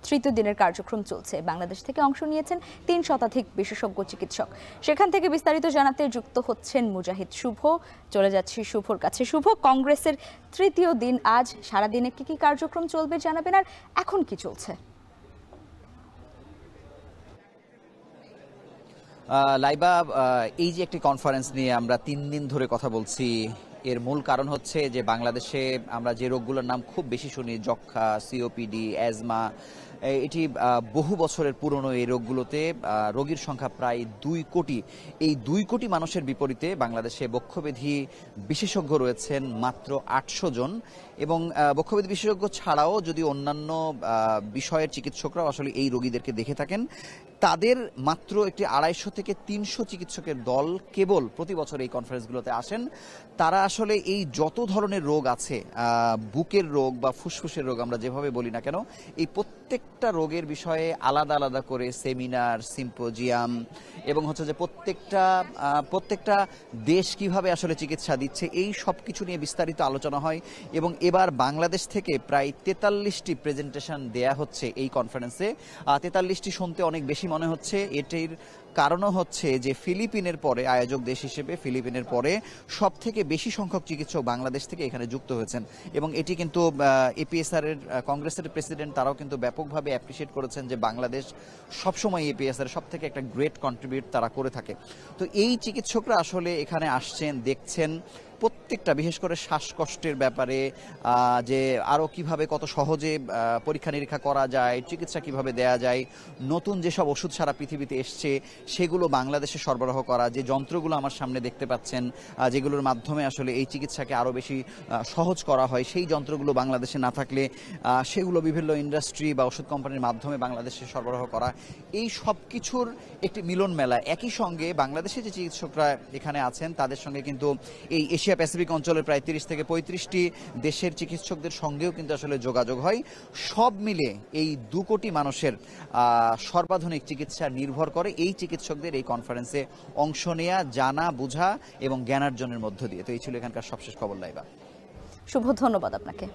তৃতীয় দিনের কার্যক্রম চলছে। বাংলাদেশ থেকে অংশ নিয়েছেন ৩ শতাধিক বিশেষজ্ঞ চিকিৎসক। সেখান থেকে বিস্তারিত জানাতে যুক্ত হচ্ছেন মুজাহিদ শুভ। চলে যাচ্ছি শুভর কাছে। শুভ, কংগ্রেসের তৃতীয় দিন আজ, সারাদিনে কি কি কার্যক্রম চলবে জানাবেন, আর এখন কি চলছে? লাইবা, এই যে একটি কনফারেন্স নিয়ে আমরা ৩ দিন ধরে কথা বলছি, এর মূল কারণ হচ্ছে যে বাংলাদেশে আমরা যে রোগগুলোর নাম খুব বেশি শুনি, যক্ষ্মা, সিওপিডি, অ্যাজমা, এটি বহু বছরের পুরনো এই রোগগুলোতে রোগীর সংখ্যা প্রায় ২ কোটি। এই ২ কোটি মানুষের বিপরীতে বাংলাদেশে বক্ষব্যাধি বিশেষজ্ঞ রয়েছেন মাত্র ৮০০ জন, এবং বক্ষব্যাধি বিশেষজ্ঞ ছাড়াও যদি অন্যান্য বিষয়ের চিকিৎসকরাও আসলে এই রোগীদেরকে দেখে থাকেন, তাদের মাত্র একটি ২৫০ থেকে ৩০০ চিকিৎসকের দল কেবল প্রতি বছর এই কনফারেন্সগুলোতে আসেন। তারা আসলে এই যত ধরনের রোগ আছে, বুকের রোগ বা ফুসফুসের রোগ আমরা যেভাবে বলি না কেন, এই প্রত্যেকটা রোগের বিষয়ে আলাদা আলাদা করে সেমিনার, সিম্পোজিয়াম, এবং হচ্ছে যে প্রত্যেকটা দেশ কিভাবে আসলে চিকিৎসা দিচ্ছে, এই সব কিছু নিয়ে বিস্তারিত আলোচনা হয়। এবং এবার বাংলাদেশ থেকে প্রায় ৪৩টি প্রেজেন্টেশন দেয়া হচ্ছে এই কনফারেন্সে। ৪৩টি শুনতে অনেক বেশি মনে হচ্ছে। এটির কারণও হচ্ছে যে ফিলিপিনের পরে, আয়োজক দেশ হিসেবে ফিলিপিনের পরে সব থেকে বেশি সংখ্যক চিকিৎসক বাংলাদেশ থেকে এখানে যুক্ত হয়েছেন, এবং এটি কিন্তু এপিএসআর এর কংগ্রেসের প্রেসিডেন্ট তারাও কিন্তু ব্যাপকভাবে অ্যাপ্রিসিয়েট করেছেন যে বাংলাদেশ সবসময় এপিএসআর সব থেকে একটা গ্রেট কন্ট্রিবিউট তারা করে থাকে। তো এই চিকিৎসকরা আসলে এখানে আসছেন, দেখছেন প্রত্যেকটা, বিশেষ করে শ্বাসকষ্টের ব্যাপারে, যে আরও কিভাবে কত সহজে পরীক্ষা নিরীক্ষা করা যায়, চিকিৎসা কিভাবে দেয়া যায়, নতুন যেসব ওষুধ সারা পৃথিবীতে এসছে সেগুলো বাংলাদেশে সরবরাহ করা, যে যন্ত্রগুলো আমার সামনে দেখতে পাচ্ছেন, যেগুলোর মাধ্যমে আসলে এই চিকিৎসাকে আরও বেশি সহজ করা হয়, সেই যন্ত্রগুলো বাংলাদেশে না থাকলে সেগুলো বিভিন্ন ইন্ডাস্ট্রি বা ওষুধ কোম্পানির মাধ্যমে বাংলাদেশে সরবরাহ করা, এই সব কিছুর একটি মিলন মেলা। একই সঙ্গে বাংলাদেশে যে চিকিৎসকরা এখানে আছেন তাদের সঙ্গে কিন্তু এই এশিয়া প্যাসিফিক অঞ্চলের প্রায় ৩০ থেকে ৩৫টি দেশের চিকিৎসকদের সঙ্গেও কিন্তু আসলে যোগাযোগ হয়। সব মিলে এই ২ কোটি মানুষের সর্বাধুনিক চিকিৎসা নির্ভর করে এই চিকিৎসকদের এই কনফারেন্সে অংশ নেওয়া, জানা, বোঝা এবং জ্ঞানার্জনের মধ্য দিয়ে। তো এই ছিল এখানকার সবশেষ খবর। লাইবা, শুভ, ধন্যবাদ আপনাকে।